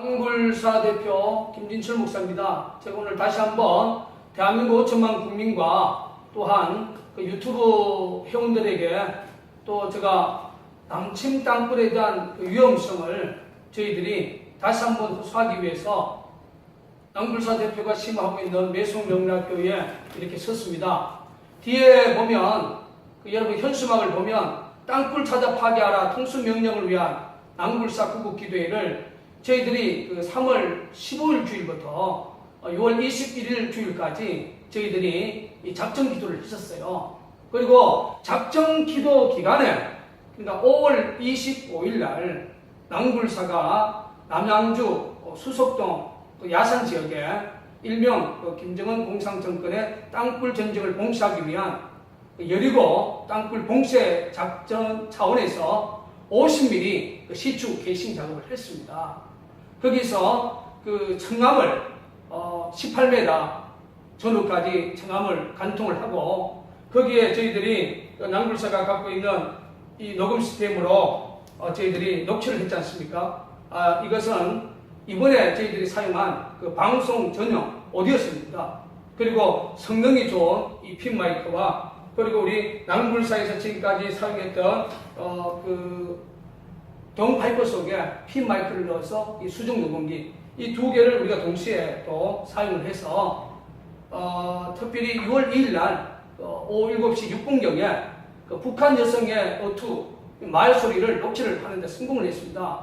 낭굴사 대표 김진철 목사입니다. 제가 오늘 다시 한번 대한민국 5천만 국민과 또한 그 유튜브 회원들에게 또 제가 남침 땅굴에 대한 그 위험성을 저희들이 다시 한번 호소하기 위해서 낭굴사 대표가 심화하고 있는 매송명락교회에 이렇게 섰습니다. 뒤에 보면 여러분 현수막을 보면 땅굴 찾아 파괴하라 통수명령을 위한 낭굴사 구국기도회를 저희들이 그 3월 15일 주일부터 6월 21일 주일까지 저희들이 이 작정 기도를 했었어요. 그리고 작정 기도 기간에 그러니까 5월 25일 날 낭굴사가 남양주 수석동 야산 지역에 일명 김정은 공산정권의 땅굴 전쟁을 봉쇄하기 위한 여리고 땅굴 봉쇄 작전 차원에서 50mm 시추 개심 작업을 했습니다. 거기서 그 청암을 18m 전후까지 청암을 관통을 하고 거기에 저희들이 낭굴사가 갖고 있는 이 녹음 시스템으로 저희들이 녹취를 했지 않습니까? 이것은 이번에 저희들이 사용한 그 방송 전용 오디오입니다. 그리고 성능이 좋은 이 핀 마이크와 그리고 우리 낭굴사에서 지금까지 사용했던 그 동파이프 속에 핀 마이크를 넣어서 이 수중 녹음기 이 두 개를 우리가 동시에 또 사용을 해서 특별히 6월 2일 날 오후 7시 6분경에 그 북한 여성의 어투 말 소리를 녹취를 하는데 성공을 했습니다.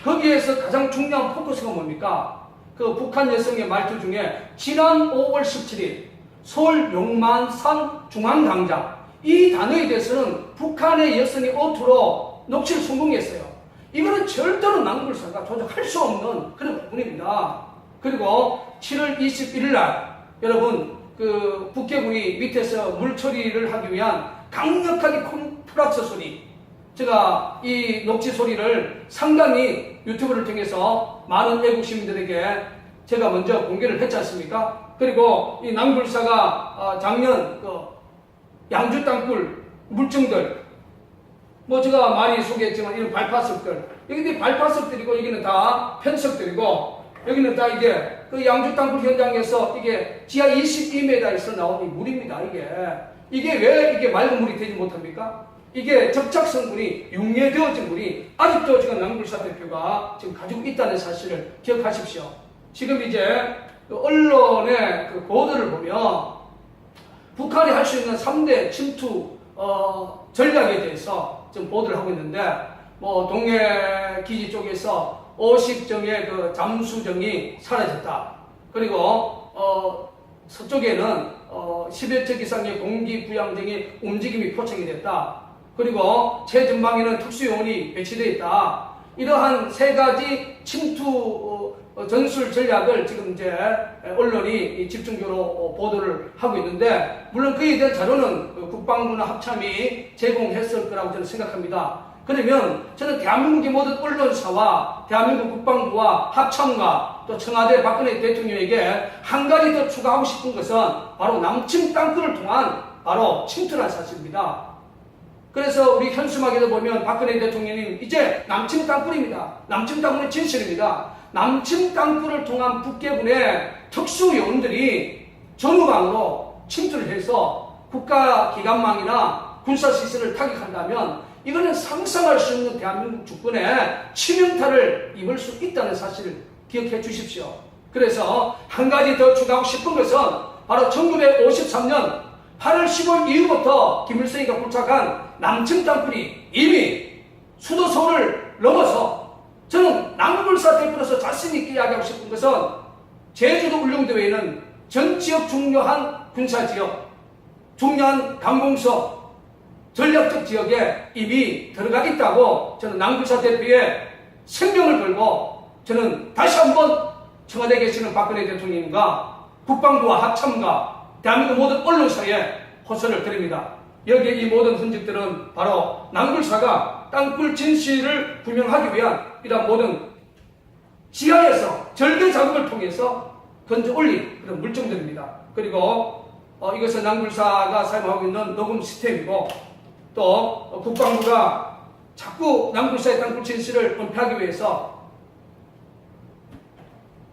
거기에서 가장 중요한 포커스가 뭡니까? 그 북한 여성의 말투 중에 지난 5월 17일 서울 용만산 중앙광장 이 단어에 대해서는 북한의 여성의 어투로 녹취를 성공했어요. 이거는 절대로 낭굴사가 조작할 수 없는 그런 부분입니다. 그리고 7월 21일 날 여러분 그 북개구리 밑에서 물 처리를 하기 위한 강력하게 콤프락스 소리 제가 이 녹취 소리를 상당히 유튜브를 통해서 많은 외국 시민들에게 제가 먼저 공개를 했지 않습니까? 그리고 이 낭굴사가 작년 그 양주 땅굴 물증들 뭐 제가 많이 소개했지만 이런 발파석들 여기 발파석들이고 여기는 다 편석들이고 여기는 다 이게 그 양주 땅굴 현장에서 이게 지하 22m에서 나온 이 물입니다. 이게 왜 이게 맑은 물이 되지 못합니까? 이게 접착 성분이 융해되어진 물이 아직도 지금 낭굴사 대표가 지금 가지고 있다는 사실을 기억하십시오. 지금 이제 그 언론의 그 보도를 보면 북한이 할 수 있는 3대 침투 전략에 대해서 지금 보도를 하고 있는데 뭐 동해 기지 쪽에서 50정의 그 잠수정이 사라졌다. 그리고 서쪽에는 10여 척 이상의 공기 부양정의 움직임이 포착이 됐다. 그리고 최전방에는 특수요원이 배치되어 있다. 이러한 세 가지 침투 전술 전략을 지금 이제 언론이 집중적으로 보도를 하고 있는데 물론 그에 대한 자료는 국방부나 합참이 제공했을 거라고 저는 생각합니다. 그러면 저는 대한민국의 모든 언론사와 대한민국 국방부와 합참과 또 청와대 박근혜 대통령에게 한 가지 더 추가하고 싶은 것은 바로 남침 땅굴을 통한 바로 침투라는 사실입니다. 그래서 우리 현수막에도 보면 박근혜 대통령님 이제 남침 땅굴입니다. 남침 땅굴의 진실입니다. 남침 땅굴을 통한 북계군의 특수요원들이 전후방으로 침투를 해서 국가기관망이나 군사시설을 타격한다면 이거는 상상할 수 없는 대한민국 주권에 치명타를 입을 수 있다는 사실을 기억해 주십시오. 그래서 한 가지 더 추가하고 싶은 것은 바로 1953년 8월 15일 이후부터 김일성이가 부착한 남침 땅굴이 이미 수도 서울을 넘어서 저는 낭굴사 대표로서 자신있게 이야기하고 싶은 것은 제주도 울릉도에는 전 지역 중요한 군사지역, 중요한 관공서, 전략적 지역에 이미 들어가겠다고 저는 낭굴사 대표의 생명을 걸고 저는 다시 한번 청와대에 계시는 박근혜 대통령과 국방부와 합참과 대한민국 모든 언론사에 호소를 드립니다. 여기에 이 모든 흔적들은 바로 낭굴사가 땅굴 진실을 규명하기 위한 이러한 모든 지하에서 절개 작업을 통해서 건져 올린 그런 물증들입니다. 그리고 이것은 낭굴사가 사용하고 있는 녹음 시스템이고 또 국방부가 자꾸 낭굴사의 땅굴 진실을 은폐하기 위해서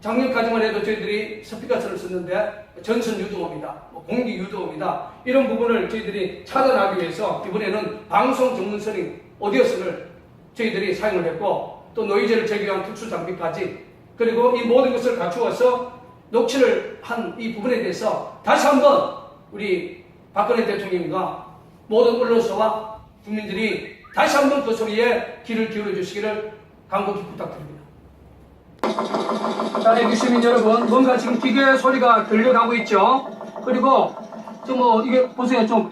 작년까지만 해도 저희들이 스피커처럼 썼는데 전선 유도음이다, 공기 유도음이다, 이런 부분을 저희들이 차단하기 위해서 이번에는 방송 전문선인 오디오선을 저희들이 사용을 했고, 또 노이즈를 제거한 특수 장비까지, 그리고 이 모든 것을 갖추어서 녹취를 한 이 부분에 대해서 다시 한번 우리 박근혜 대통령과 모든 언론사와 국민들이 다시 한번 그 소리에 귀를 기울여 주시기를 간곡히 부탁드립니다. 자, 애기 시민 여러분, 뭔가 지금 기계 소리가 들려가고 있죠? 그리고 좀 이게 보세요. 좀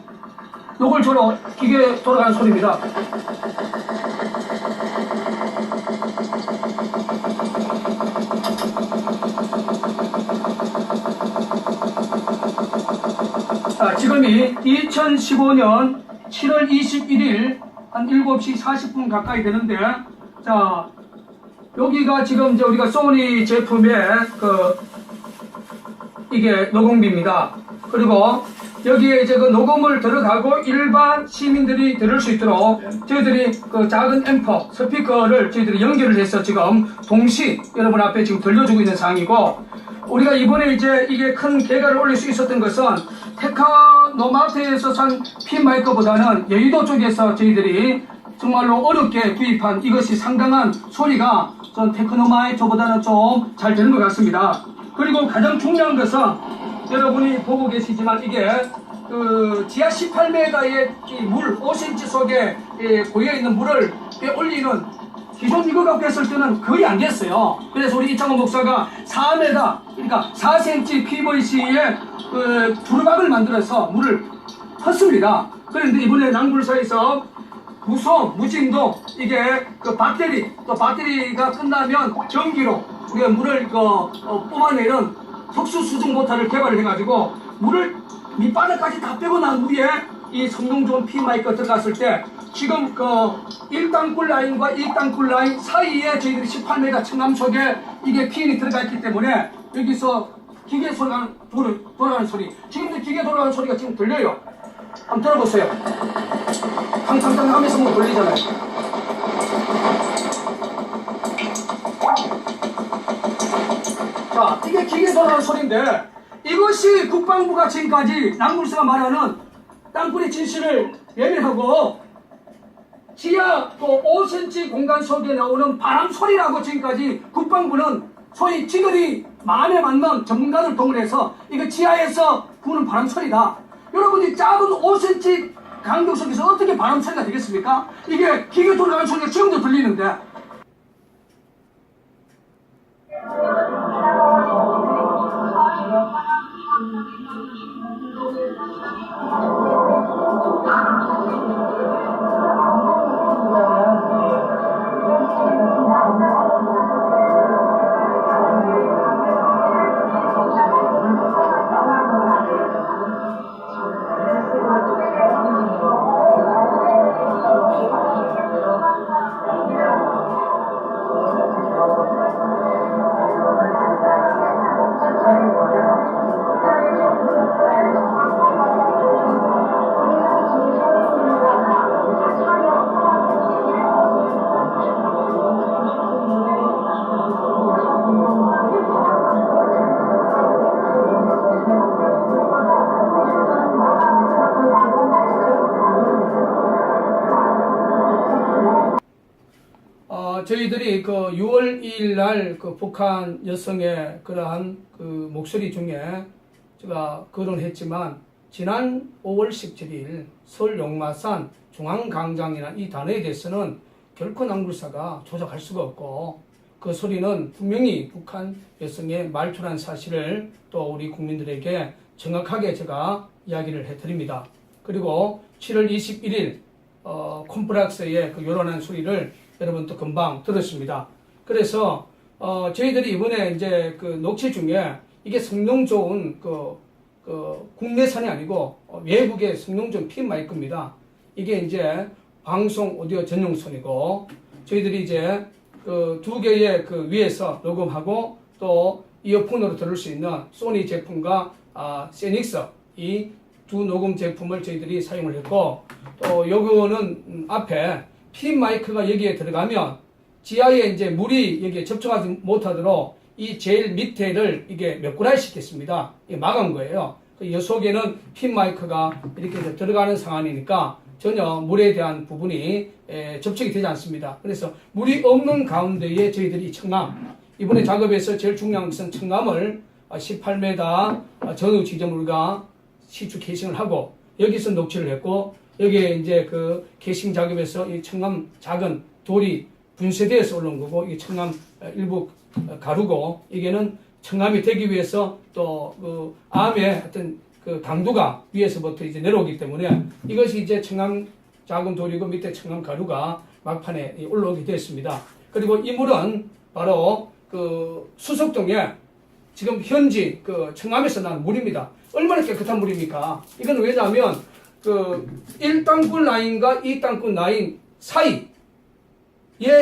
노골적으로 기계 돌아가는 소리입니다. 자, 지금이 2015년 7월 21일 한 7시 40분 가까이 되는데, 자, 여기가 지금 이제 우리가 소니 제품의 이게 녹음기입니다. 그리고 여기에 이제 그 녹음을 들어가고 일반 시민들이 들을 수 있도록 저희들이 그 작은 앰프, 스피커를 저희들이 연결을 해서 지금 동시 여러분 앞에 지금 들려주고 있는 상황이고, 우리가 이번에 이제 이게 큰 개가를 올릴 수 있었던 것은 테크노마트에서 산 핀 마이크보다는 여의도 쪽에서 저희들이 정말로 어렵게 구입한 이것이 상당한 소리가 전 테크노마이트보다는 좀 잘 되는 것 같습니다. 그리고 가장 중요한 것은 여러분이 보고 계시지만 이게 그 지하 18m의 이 물 5cm 속에 고여있는 물을 올리는, 기존 이거 갖고 했을 때는 거의 안 됐어요. 그래서 우리 이창호 목사가 4m, 그러니까 4cm PVC에 두루박을 만들어서 물을 헛습니다. 그런데 이번에 낭불사에서 무진도 이게 그 배터리, 또 배터리가 끝나면 전기로 우리가 물을 뽑아내는 특수 수중 모터를 개발을 해가지고 물을 밑바닥까지 다 빼고 난 후에 이 성능 좋은 핀 마이크 들어갔을 때 지금 그 1단꿀 라인과 2단꿀 라인 사이에 저희들이 18m 청남 속에 이게 핀이 들어가 있기 때문에 여기서 기계 소리가 돌아가는 소리, 지금도 기계 돌아가는 소리가 지금 들려요. 한번 들어보세요. 탕탕탕 하면서 뭐 돌리잖아요. 자, 이게 기계 돌아가는 소리인데, 이것이 국방부가 지금까지 낭물스가 말하는 땅굴의 진실을 외면하고 지하 또 5cm 공간 속에 나오는 바람 소리라고 지금까지 국방부는 소위 지들이 마음에 맞는 전문가들 동원해서 이거 지하에서 부는 바람 소리다. 여러분이 작은 5cm 간격 속에서 어떻게 바람 소리가 되겠습니까? 이게 기계 돌아가는 소리가 지금도 들리는데. 저희들이 그 6월 2일 날 그 북한 여성의 그러한 그 목소리 중에 제가 거론했지만, 지난 5월 17일 서울 용마산 중앙광장이나 이 단어에 대해서는 결코 낭불사가 조작할 수가 없고, 그 소리는 분명히 북한 여성의 말투란 사실을 또 우리 국민들에게 정확하게 제가 이야기를 해드립니다. 그리고 7월 21일 콤프락스의 그 요란한 소리를 여러분도 금방 들었습니다. 그래서 저희들이 이번에 이제 그 녹취 중에 이게 성능 좋은 국내산이 아니고 외국의 성능 좋은 핀 마이크입니다. 이게 이제 방송 오디오 전용선이고, 저희들이 이제 그 두 개의 그 위에서 녹음하고 또 이어폰으로 들을 수 있는 소니 제품과 세닉스 이 두 녹음 제품을 저희들이 사용을 했고, 또 요거는 앞에 핀 마이크가 여기에 들어가면 지하에 이제 물이 여기에 접촉하지 못하도록 이 제일 밑에를 이게 메꾸라지 시켰습니다. 이게 막은 거예요. 이 속에는 핀 마이크가 이렇게 들어가는 상황이니까 전혀 물에 대한 부분이 접촉이 되지 않습니다. 그래서 물이 없는 가운데에 저희들이 청남, 이번에 작업에서 제일 중요한 것은 청남을 18m 전후 지점을 우리가 시추 캐싱을 하고 여기서 녹취를 했고, 여기에 이제 그 캐싱 작업에서 이 청남 작은 돌이 분쇄되어서 올라온 거고, 이 청남 일부 가루고, 이게는 청남이 되기 위해서 또 그 암의 어떤 그 강도가 위에서부터 이제 내려오기 때문에 이것이 이제 청남 작은 돌이고 밑에 청남 가루가 막판에 올라오게 되었습니다. 그리고 이 물은 바로 그 수석동에 지금 현지 그 청남에서 난 물입니다. 얼마나 깨끗한 물입니까? 이건 왜냐하면 그 1땅굴 라인과 2땅굴 라인 사이에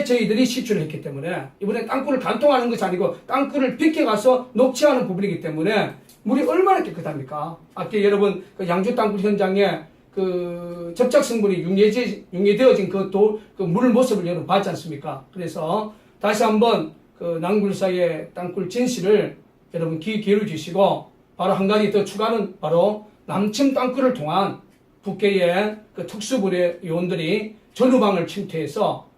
저희들이 시추를 했기 때문에, 이번에 땅굴을 간통하는 것이 아니고 땅굴을 비켜가서 녹취하는 부분이기 때문에 물이 얼마나 깨끗합니까? 아까 여러분 그 양주 땅굴 현장에 그 접착 성분이 융예되어진 그 물 모습을 여러분 봤지 않습니까? 그래서 다시 한번 그 남굴사의 땅굴 진실을 여러분 귀 기울여 주시고, 바로 한 가지 더 추가는 바로 남침 땅굴을 통한 북계의 그 특수부대 요원들이 전후방을 침투해서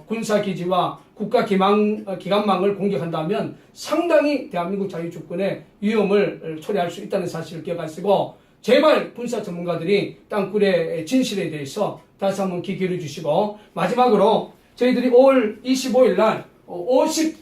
군사기지와 국가기관망을 공격한다면 상당히 대한민국 자유주권의 위험을 초래할 수 있다는 사실을 기억하시고, 제발 군사 전문가들이 땅굴의 진실에 대해서 다시 한번 귀 기울여 주시고, 마지막으로 저희들이 5월 25일 날 50cm,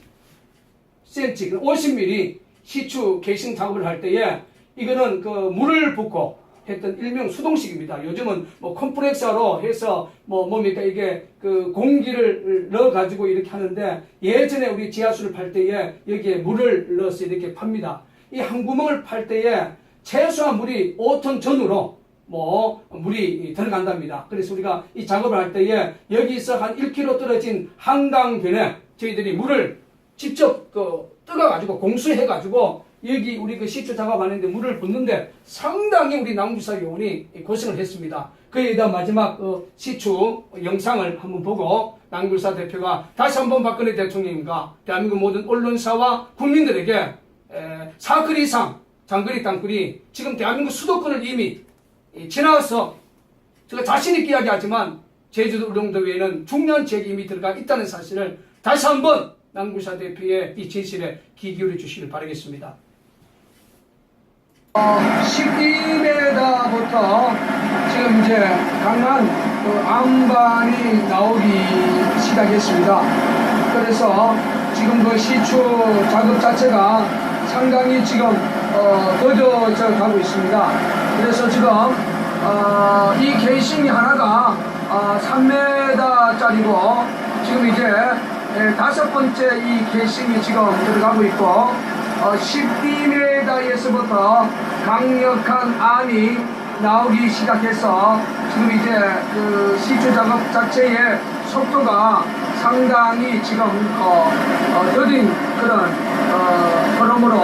50mm 시추 개심 작업을 할 때에 이거는 그 물을 붓고 했던 일명 수동식입니다. 요즘은 뭐 컴프레서로 해서 뭡니까 이게 그 공기를 넣어 가지고 이렇게 하는데, 예전에 우리 지하수를 팔 때에 여기에 물을 넣어서 이렇게 팝니다. 이 한 구멍을 팔 때에 최소한 물이 5톤 전후로 물이 들어간답니다. 그래서 우리가 이 작업을 할 때에 여기서 한 1km 떨어진 한강변에 저희들이 물을 직접 뜨거가지고 공수해가지고 여기 우리 그 시추 작업하는데 물을 붓는데 상당히 우리 남구사 요원이 고생을 했습니다. 그에 대한 마지막 시추 영상을 한번 보고 남구사 대표가 다시 한번 박근혜 대통령과 대한민국 모든 언론사와 국민들에게 사거리 이상 장거리 땅굴이 지금 대한민국 수도권을 이미 지나서 제가 자신있게 이야기하지만 제주도 울릉도 외에는 중요한 지역이 이미 들어가 있다는 사실을 다시 한번 남구사 대표의 이 진실에 귀 기울여 주시길 바라겠습니다. 12m부터 지금 이제 강한 암반이 나오기 시작했습니다. 그래서 지금 그 시추 작업 자체가 상당히 지금 더뎌져 가고 있습니다. 그래서 지금 이 게이싱이 하나가 3m짜리고 지금 이제 5번째 이 게이싱이 지금 들어가고 있고 12m에서부터 강력한 암이 나오기 시작해서 지금 이제 그 시추 작업 자체의 속도가 상당히 지금 더딘 그런 흐름으로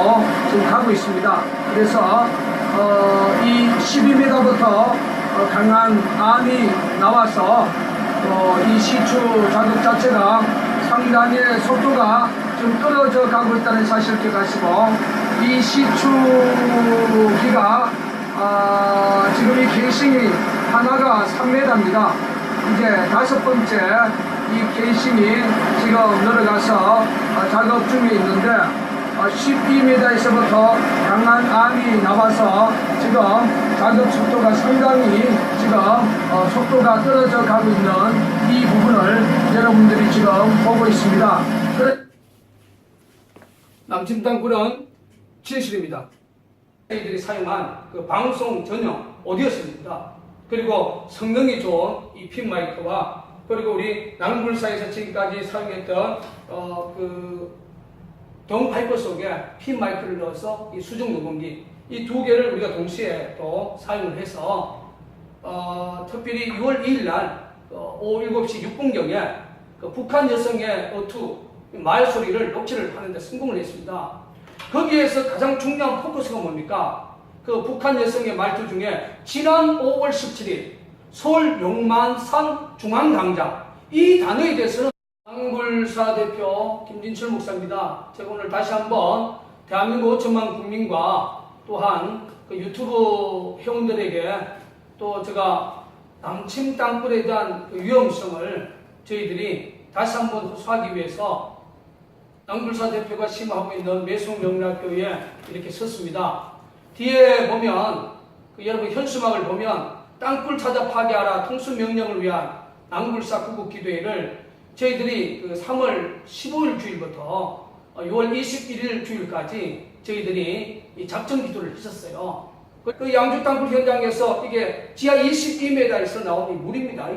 지금 가고 있습니다. 그래서 이 12m부터 강한 암이 나와서 이 시추 작업 자체가 상당히 속도가 좀 떨어져 가고 있다는 사실을 기억하시고, 이 시추기가 지금 이 게이싱이 하나가 3m입니다. 이제 5번째 이 게이싱이 지금 들어가서 작업 중에 있는데 12m에서부터 강한 암이 나와서 지금 작업 속도가 상당히 지금 속도가 떨어져 가고 있는 이 부분을 여러분들이 지금 보고 있습니다. 남침 땅굴은 진실입니다. 저희들이 사용한 그 방송 전용 오디오스입니다. 그리고 성능이 좋은 이 핀 마이크와 그리고 우리 남굴사에서 지금까지 사용했던 그 동파이프 속에 핀 마이크를 넣어서 이 수중 녹음기 이 두 개를 우리가 동시에 또 사용을 해서 특별히 6월 2일 날 오후 7시 6분경에 그 북한 여성의 어투 말소리를 녹취를 하는데 성공을 했습니다. 거기에서 가장 중요한 포커스가 뭡니까? 그 북한 여성의 말투 중에 지난 5월 17일 서울 용만산 중앙광장 이 단어에 대해서는 남굴 낭굴사 대표 김진철 목사입니다. 제가 오늘 다시 한번 대한민국 5천만 국민과 또한 그 유튜브 회원들에게 또 제가 남침 땅굴에 대한 그 위험성을 저희들이 다시 한번 호소하기 위해서 낭굴사 대표가 심화하고 있는 매송명락교회에 이렇게 섰습니다. 뒤에 보면 여러분 현수막을 보면 땅굴 찾아 파괴하라 통수명령을 위한 낭굴사 구국기도회를 저희들이 그 3월 15일 주일부터 6월 21일 주일까지 저희들이 이 작전 기도를 했었어요. 그 양주 땅굴 현장에서 이게 지하 22m에서 나온 이 물입니다.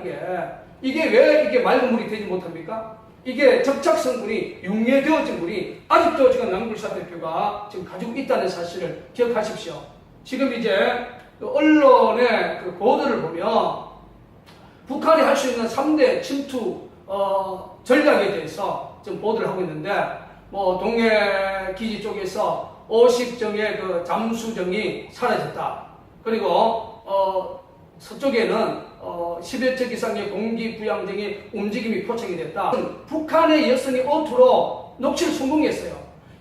이게 왜 이게 맑은 물이 되지 못합니까? 이게 접착성분이 융해되어진 물이 아직도 지금 낭굴사 대표가 지금 가지고 있다는 사실을 기억하십시오. 지금 이제 그 언론의 그 보도를 보면 북한이 할 수 있는 3대 침투 전략에 대해서 지금 보도를 하고 있는데 뭐 동해 기지 쪽에서 50정의 그 잠수정이 사라졌다. 그리고 서쪽에는 10여 척 이상의 공기 부양정이 움직임이 포착이 됐다. 북한의 여성이 오토로 녹취를 성공했어요.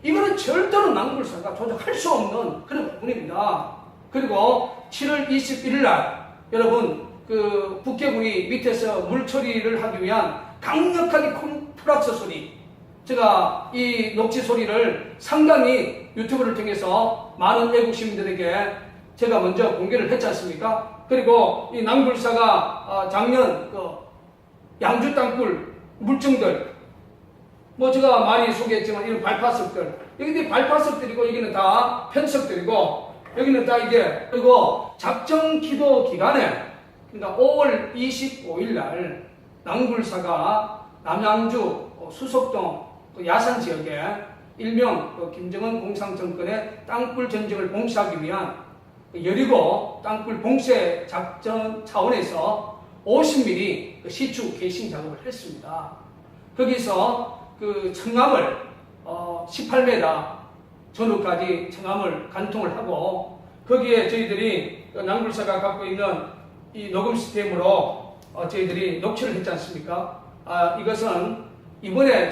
이거는 절대로 낭굴사가 조작할 수 없는 그런 부분입니다. 그리고 7월 21일 날 여러분 그 북해군이 밑에서 물 처리를 하기 위한 강력하게 콤프락스 소리, 제가 이 녹취 소리를 상당히 유튜브를 통해서 많은 외국 시민들에게 제가 먼저 공개를 했지 않습니까? 그리고 이 낭굴사가 작년 그 양주 땅굴 물증들, 뭐 제가 많이 소개했지만 이런 발파석들, 여기 발파석들이고 여기는 다 편석들이고 여기는 다 이게, 그리고 작정 기도 기간에 그러니까 5월 25일 날 낭굴사가 남양주 수석동 야산 지역에 일명 김정은 공산정권의 땅굴 전쟁을 봉쇄하기 위한 여리고 땅굴 봉쇄 작전 차원에서 50mm 시추 개싱 작업을 했습니다. 거기서 그 청암을 18m 전후까지 청암을 관통을 하고 거기에 저희들이 낭굴사가 갖고 있는 이 녹음 시스템으로 저희들이 녹취를 했지 않습니까? 이것은 이번에